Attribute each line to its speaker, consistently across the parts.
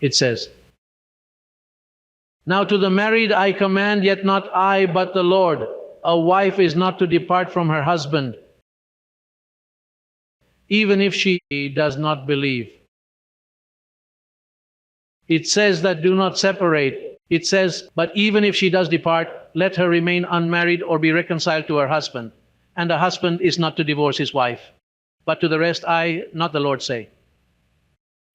Speaker 1: It says, "Now to the married I command, yet not I, but the Lord. A wife is not to depart from her husband, even if she does not believe." It says that do not separate. It says, but even if she does depart, let her remain unmarried or be reconciled to her husband. And the husband is not to divorce his wife. But to the rest I, not the Lord, say.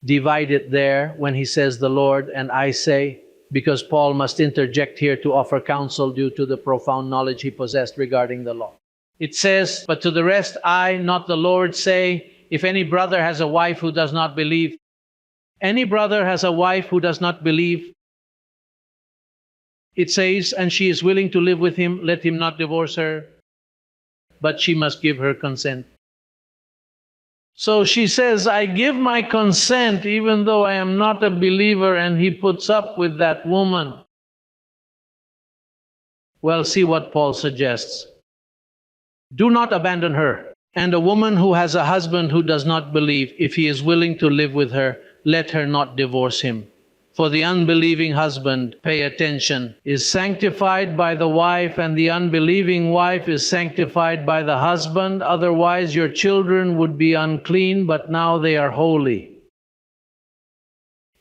Speaker 1: Divide it there when he says the Lord and I say, because Paul must interject here to offer counsel due to the profound knowledge he possessed regarding the law. It says, but to the rest I, not the Lord, say, if any brother has a wife who does not believe, any brother has a wife who does not believe, it says, and she is willing to live with him, let him not divorce her, but she must give her consent. So she says, I give my consent even though I am not a believer, and he puts up with that woman. Well, see what Paul suggests. Do not abandon her. And a woman who has a husband who does not believe, if he is willing to live with her, let her not divorce him. For the unbelieving husband, pay attention, is sanctified by the wife, and the unbelieving wife is sanctified by the husband. Otherwise your children would be unclean, but now they are holy.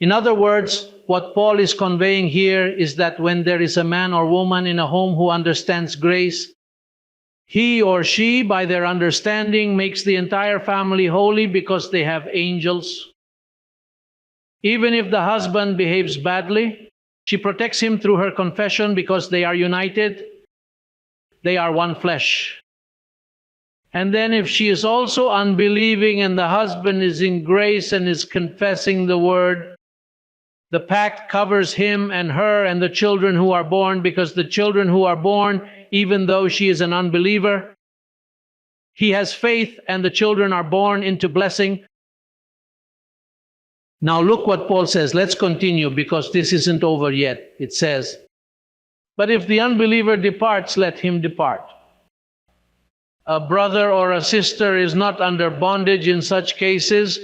Speaker 1: In other words, what Paul is conveying here is that when there is a man or woman in a home who understands grace, he or she, by their understanding, makes the entire family holy because they have angels. Even if the husband behaves badly, she protects him through her confession because they are united. They are one flesh. And then if she is also unbelieving and the husband is in grace and is confessing the word, the pact covers him and her and the children who are born, because the children who are born, even though she is an unbeliever, he has faith and the children are born into blessing. Now look what Paul says. Let's continue because this isn't over yet. It says, but if the unbeliever departs, let him depart. A brother or a sister is not under bondage in such cases,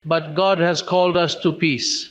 Speaker 1: but God has called us to peace.